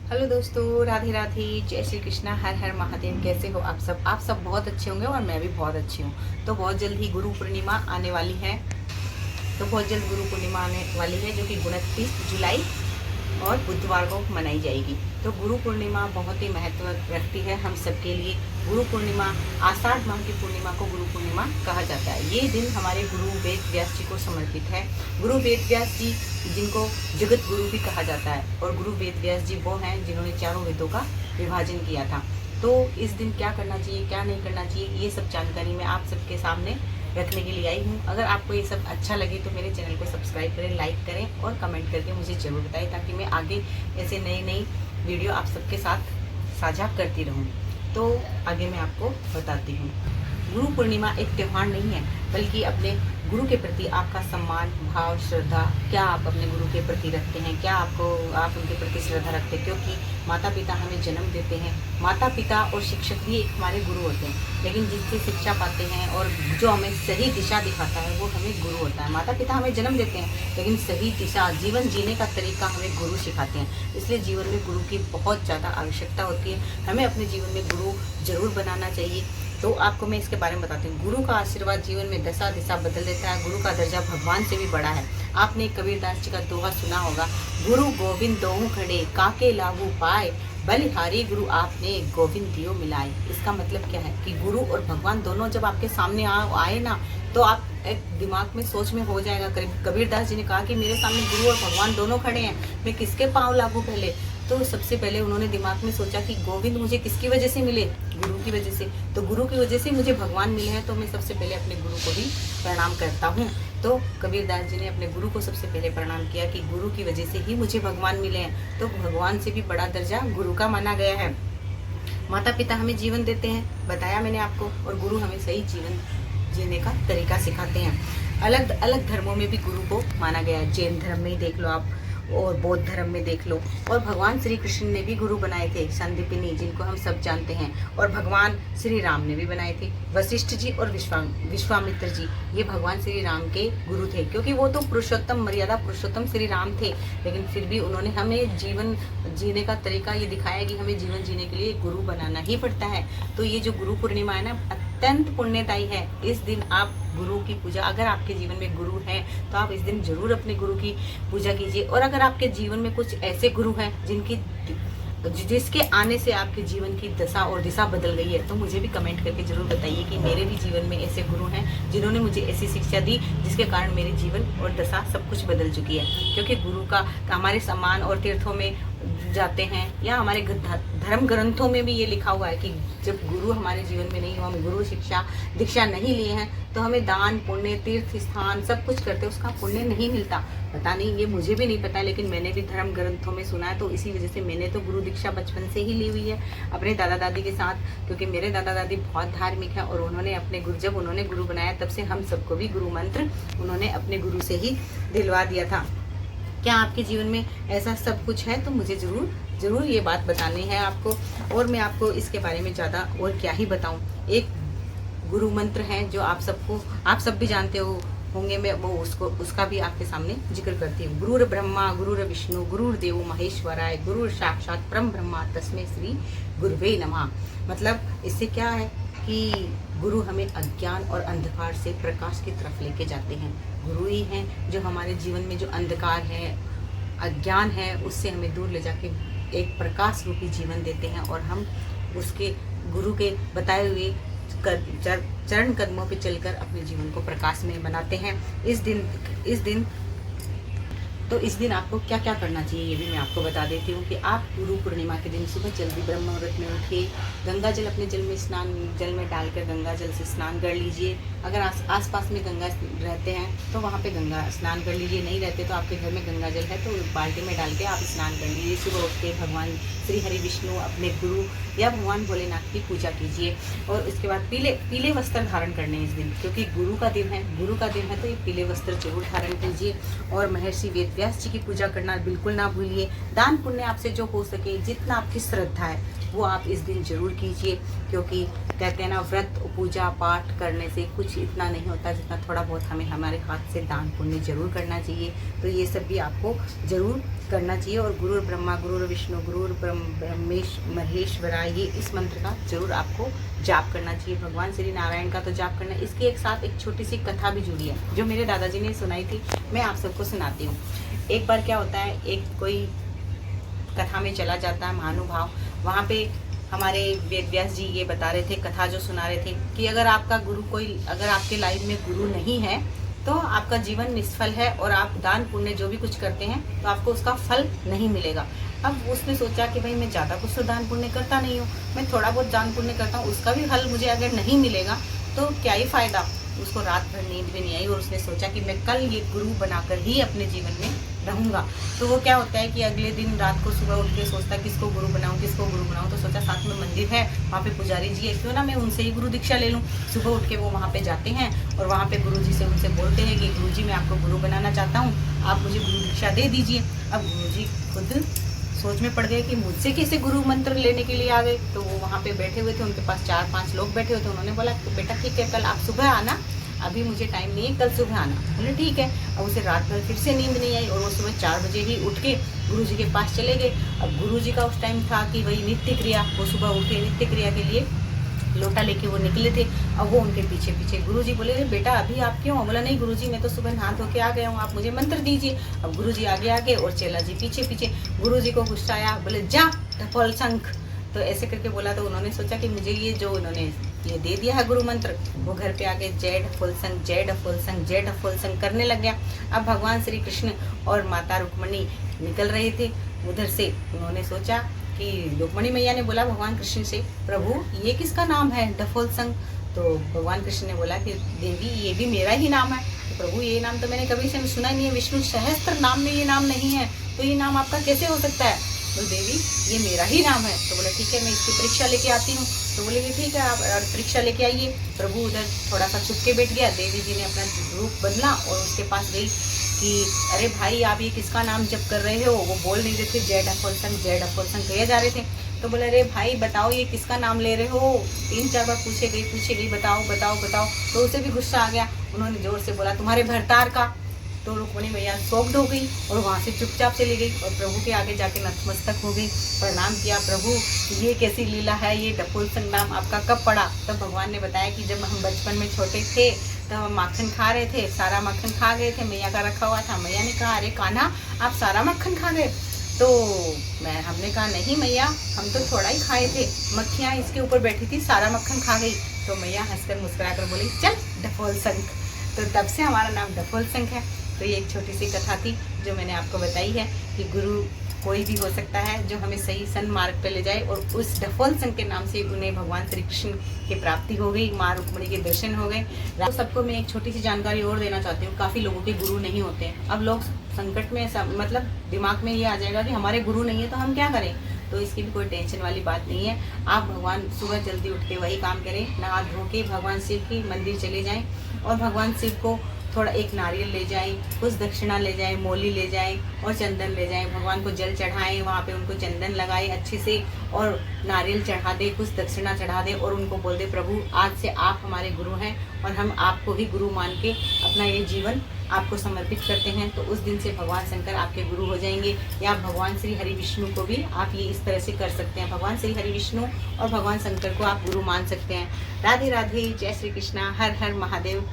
Hello दोस्तों, राधे राधे, जय श्री कृष्णा, हर हर महादेव। कैसे हो आप सब बहुत अच्छे होंगे और मैं भी बहुत अच्छी हूँ। तो बहुत जल्द ही गुरु पूर्णिमा आने वाली है। जो कि 29 जुलाई और बुधवार को मनाई जाएगी। तो गुरु पूर्णिमा बहुत ही महत्व रखती है हम सबके लिए। गुरु पूर्णिमा, आषाढ़ माह की पूर्णिमा को गुरु पूर्णिमा कहा जाता है। ये दिन हमारे गुरु वेद व्यास जी को समर्पित है। गुरु वेद व्यास जी, जिनको जगत गुरु भी कहा जाता है, और गुरु वेद व्यास जी वो हैं जिन्होंने चारों वेदों का विभाजन किया था। तो इस दिन क्या करना चाहिए, क्या नहीं करना चाहिए, ये सब जानकारी मैं आप सबके सामने रखने के लिए आई हूँ। अगर आपको ये सब अच्छा लगे तो मेरे चैनल को सब्सक्राइब करें, लाइक करें और कमेंट करके मुझे ज़रूर बताएं, ताकि मैं आगे ऐसे नई वीडियो आप सबके साथ साझा करती रहूँ। तो आगे मैं आपको बताती हूँ। गुरु पूर्णिमा एक त्यौहार नहीं है, बल्कि अपने गुरु के प्रति आपका सम्मान, भाव, श्रद्धा, क्या आप अपने गुरु के प्रति रखते हैं, क्या आप उनके प्रति श्रद्धा रखते हैं। क्योंकि माता पिता हमें जन्म देते हैं। माता पिता और शिक्षक भी एक हमारे गुरु होते हैं, लेकिन जिससे शिक्षा पाते हैं और जो हमें सही दिशा दिखाता है वो हमें गुरु होता है। माता पिता हमें जन्म देते हैं, लेकिन सही दिशा, जीवन जीने का तरीका हमें गुरु सिखाते हैं। इसलिए जीवन में गुरु की बहुत ज़्यादा आवश्यकता होती है। हमें अपने जीवन में गुरु जरूर बनाना चाहिए। तो आपको मैं इसके बारे में बताती हूँ। गुरु का आशीर्वाद जीवन में दशा दिशा बदल देता है। गुरु का दर्जा भगवान से भी बड़ा है। आपने कबीरदास जी का दोहा सुना होगा, गुरु गोविंद दोहु खड़े, काके लागू पाए, बलिहारी गुरु आपने गोविंद दियो मिलाए। इसका मतलब क्या है कि गुरु और भगवान दोनों जब आपके सामने आए ना, तो आप एक दिमाग में सोच में हो जाएगा। कबीरदास जी ने कहा कि मेरे सामने गुरु और भगवान दोनों खड़े हैं, मैं किसके पाँव लागू पहले। तो सबसे पहले उन्होंने दिमाग में सोचा कि गोविंद मुझे किसकी वजह से मिले, गुरु की वजह से। तो गुरु की वजह से मुझे भगवान मिले हैं, तो मैं सबसे पहले अपने गुरु को भी प्रणाम करता हूँ। तो कबीरदास जी ने अपने गुरु को सबसे पहले प्रणाम किया कि गुरु की वजह से ही मुझे भगवान मिले हैं। तो भगवान से भी बड़ा दर्जा गुरु का माना गया है। माता पिता हमें जीवन देते हैं, बताया मैंने आपको, और गुरु हमें सही जीवन जीने का तरीका सिखाते हैं। अलग अलग धर्मों में भी गुरु को माना गया है। जैन धर्म में ही देख लो आप, और बौद्ध धर्म में देख लो। और भगवान श्री कृष्ण ने भी गुरु बनाए थे, संदीपिनी, जिनको हम सब जानते हैं। और भगवान श्री राम ने भी बनाए थे, वशिष्ठ जी और विश्वामित्र जी। ये भगवान श्री राम के गुरु थे, क्योंकि वो तो पुरुषोत्तम, मर्यादा पुरुषोत्तम श्री राम थे। लेकिन फिर भी उन्होंने हमें जीवन जीने का तरीका ये दिखाया कि हमें जीवन जीने के लिए गुरु बनाना ही पड़ता है। तो ये जो गुरु पूर्णिमा है ना, अत्यंत पुण्यदायी है। इस दिन आप गुरु की पूजा, अगर आपके जीवन में गुरु हैं तो आप इस दिन जरूर अपने गुरु की पूजा कीजिए। और अगर आपके जीवन में कुछ ऐसे गुरु हैं जिसके आने से आपके जीवन की दशा और दिशा बदल गई है, तो मुझे भी कमेंट करके जरूर बताइए कि मेरे भी जीवन में ऐसे गुरु हैं जिन्होंने मुझे ऐसी शिक्षा दी जिसके कारण मेरे जीवन और दशा सब कुछ बदल चुकी है। क्योंकि गुरु का हमारे सम्मान और तीर्थों में जाते हैं, या हमारे धर्म ग्रंथों में भी ये लिखा हुआ है कि जब गुरु हमारे जीवन में नहीं हो, हम गुरु शिक्षा दीक्षा नहीं लिए हैं, तो हमें दान पुण्य, तीर्थ स्थान सब कुछ करते उसका पुण्य नहीं मिलता। पता नहीं, ये मुझे भी नहीं पता, लेकिन मैंने भी धर्म ग्रंथों में सुना है। तो इसी वजह से मैंने तो गुरु दीक्षा बचपन से ही ली हुई है अपने दादा दादी के साथ, क्योंकि मेरे दादा दादी बहुत धार्मिक है, और उन्होंने अपने जब उन्होंने गुरु बनाया, तब से हम सबको भी गुरु मंत्र उन्होंने अपने गुरु से ही दिलवा दिया था। क्या आपके जीवन में ऐसा सब कुछ है? तो मुझे ज़रूर ये बात बतानी है आपको। और मैं आपको इसके बारे में ज़्यादा और क्या ही बताऊं। एक गुरु मंत्र है जो आप सब भी जानते होंगे, मैं वो उसका भी आपके सामने जिक्र करती हूँ। गुरुर ब्रह्मा गुरुर विष्णु गुरुर्देव महेश्वराय, गुरुर साक्षात परम ब्रह्मा तस्मै श्री गुरुवे नमः। मतलब इससे क्या है कि गुरु हमें अज्ञान और अंधकार से प्रकाश की तरफ लेके जाते हैं। गुरु ही हैं जो हमारे जीवन में जो अंधकार है, अज्ञान है, उससे हमें दूर ले जाके एक प्रकाश रूपी जीवन देते हैं, और हम उसके गुरु के बताए हुए चरण कदमों पे चलकर अपने जीवन को प्रकाशमय बनाते हैं। इस दिन आपको क्या क्या करना चाहिए ये भी मैं आपको बता देती हूँ कि आप गुरु पूर्णिमा के दिन सुबह जल्दी ब्रह्म मुहूर्त में उठिए, गंगा जल अपने जल में डालकर गंगा जल से स्नान कर लीजिए। अगर आस पास में गंगा रहते हैं तो वहाँ पे गंगा स्नान कर लीजिए, नहीं रहते तो आपके घर में गंगा जल है तो बाल्टी में डाल के आप स्नान कर लीजिए। सुबह उठ के भगवान श्री हरि विष्णु, अपने गुरु या भगवान भोलेनाथ की पूजा कीजिए। और इसके बाद पीले वस्त्र धारण करने इस दिन, क्योंकि गुरु का दिन है तो ये पीले वस्त्र जरूर धारण कीजिए। और महर्षि वेद व्यास जी की पूजा करना बिल्कुल ना भूलिए। दान पुण्य आपसे जो हो सके, जितना आपकी श्रद्धा है वो आप इस दिन जरूर कीजिए, क्योंकि कहते हैं ना, व्रत पूजा पाठ करने से कुछ इतना नहीं होता जितना थोड़ा बहुत हमें हमारे हाथ से दान पुण्य जरूर करना चाहिए। तो ये सब भी आपको जरूर करना चाहिए। और गुरुर ब्रह्मा गुरुर विष्णु गुरुर ब्रह्मेश महेश्वरा, ये इस मंत्र का जरूर आपको जाप करना चाहिए। भगवान श्री नारायण का तो जाप करना। इसके एक साथ एक छोटी सी कथा भी जुड़ी है जो मेरे दादाजी ने सुनाई थी, मैं आप सबको सुनाती हूँ। एक बार क्या होता है, एक कोई कथा में चला जाता है महानुभाव, वहाँ पे हमारे वेद व्यास जी ये बता रहे थे, कथा जो सुना रहे थे कि अगर आपका गुरु अगर आपके लाइफ में गुरु नहीं है तो आपका जीवन निष्फल है, और आप दान पुण्य जो भी कुछ करते हैं तो आपको उसका फल नहीं मिलेगा। अब उसने सोचा कि भाई मैं ज़्यादा कुछ तो दान पुण्य करता नहीं हूँ, मैं थोड़ा बहुत दान पुण्य करता हूँ, उसका भी फल मुझे अगर नहीं मिलेगा तो क्या ही फ़ायदा। उसको रात भर नींद भी नहीं आई और उसने सोचा कि मैं कल ये गुरु बनाकर ही अपने जीवन में रहूँगा। तो वो क्या होता है कि अगले दिन रात को सुबह उठ के सोचता किसको गुरु बनाऊँ, किसको गुरु बनाऊँ। तो सोचा साथ में मंदिर है, वहाँ पे पुजारी जी है, क्यों ना मैं उनसे ही गुरु दीक्षा ले लूँ। सुबह उठ के वो वहाँ पे जाते हैं और वहाँ पे गुरु जी से उनसे बोलते हैं कि गुरु जी मैं आपको गुरु बनाना चाहता हूँ, आप मुझे गुरु दीक्षा दे दीजिए। अब गुरु जी खुद सोच में पड़ गए कि मुझसे कैसे गुरु मंत्र लेने के लिए आ गए। तो वो वहाँ पे बैठे हुए थे, उनके पास 4-5 लोग बैठे हुए थे। उन्होंने बोला बेटा ठीक है, कल आप सुबह आना, अभी मुझे टाइम नहीं है, कल सुबह आना। बोले ठीक है। अब उसे रात भर फिर से नींद नहीं आई और वो सुबह 4 बजे ही उठ के गुरु जी के पास चले गए। अब गुरु जी का उस टाइम था कि वही नित्य क्रिया, वो सुबह उठे नित्य क्रिया के लिए लोटा लेके वो निकले थे। अब वो उनके पीछे पीछे। गुरुजी बोले अरे बेटा अभी आप क्यों? बोला नहीं गुरुजी मैं तो सुबह नहा धो के आ गया हूँ, आप मुझे मंत्र दीजिए। अब गुरुजी आगे आगे और चेला जी पीछे पीछे। गुरुजी को गुस्सा आया, बोले जा ढफल शंख। तो ऐसे करके बोला तो उन्होंने सोचा कि मुझे ये जो उन्होंने ये दे दिया है गुरु मंत्र, वो घर पे आके जय ढफोल संग जय ढफोल संग जय ढफोल संग करने लग गया। अब भगवान श्री कृष्ण और माता रुक्मणी निकल रहे थे उधर से। उन्होंने सोचा कि रुक्मणी मैया ने बोला भगवान कृष्ण से, प्रभु ये किसका नाम है ढफोल संग? तो भगवान कृष्ण ने बोला कि देवी ये भी मेरा ही नाम है। तो प्रभु ये नाम तो मैंने कभी से सुना नहीं है, विष्णु सहस्त्र नाम में ये नाम नहीं है, तो ये नाम आपका कैसे हो सकता है? तो देवी ये मेरा ही नाम है। तो बोले ठीक है मैं इसकी परीक्षा लेके आती हूँ। तो बोले कि ठीक है आप परीक्षा लेके आइए। प्रभु उधर थोड़ा सा छुप के बैठ गया। देवी जी ने अपना रूप बदला और उसके पास गई कि अरे भाई आप ये किसका नाम जप कर रहे हो? वो बोल नहीं रहे थे, जय ढफोल संग कहे जा रहे थे। तो बोले अरे भाई बताओ ये किसका नाम ले रहे हो? 3-4 बार पूछे गई बताओ बताओ बताओ। तो उसे भी गुस्सा आ गया। उन्होंने जोर से बोला तुम्हारे भरतार का। तो रुक्मणी मैया शॉक्ड हो गई और वहाँ से चुपचाप चली गई और प्रभु के आगे जाके नतमस्तक हो गई, प्रणाम किया। प्रभु ये कैसी लीला है, ये ढफोल संग नाम आपका कब पड़ा? तब भगवान ने बताया कि जब हम बचपन में छोटे थे तब हम माखन खा रहे थे, सारा माखन खा गए थे, मैया का रखा हुआ था। मैया ने कहा अरे कान्हा आप सारा माखन खा गए? तो हमने कहा नहीं मैया हम तो थोड़ा ही खाए थे, मक्खियाँ इसके ऊपर बैठी थी, सारा मक्खन खा गई। तो मैया हंसकर मुस्कुरा कर बोली चल ढफोल संग। तो तब से हमारा नाम ढफोल संग है। तो ये एक छोटी सी कथा थी जो मैंने आपको बताई है कि गुरु कोई भी हो सकता है जो हमें सही सन्मार्ग पे ले जाए। और उस ढफोल संग के नाम से उन्हें भगवान श्री कृष्ण की प्राप्ति हो गई, माँ रुक्मणी के दर्शन हो गए। तो सबको मैं एक छोटी सी जानकारी और देना चाहती हूँ, काफ़ी लोगों के गुरु नहीं होते हैं। अब लोग संकट में मतलब दिमाग में ये आ जाएगा कि हमारे गुरु नहीं है तो हम क्या करें। तो इसकी भी कोई टेंशन वाली बात नहीं है। आप भगवान सुबह जल्दी उठ के वही काम करें, नहा धो के भगवान शिव की मंदिर चले जाएं और भगवान शिव को थोड़ा एक नारियल ले जाएं, कुछ दक्षिणा ले जाएं, मोली ले जाएं और चंदन ले जाएं। भगवान को जल चढ़ाएं, वहाँ पे उनको चंदन लगाएं अच्छे से और नारियल चढ़ा दें, कुछ दक्षिणा चढ़ा दें और उनको बोल दें प्रभु आज से आप हमारे गुरु हैं और हम आपको ही गुरु मान के अपना ये जीवन आपको समर्पित करते हैं। तो उस दिन से भगवान शंकर आपके गुरु हो जाएंगे। या भगवान श्री हरि विष्णु को भी आप ये इस तरह से कर सकते हैं। भगवान श्री हरि विष्णु और भगवान शंकर को आप गुरु मान सकते हैं। राधे राधे, जय श्री कृष्णा, हर हर महादेव।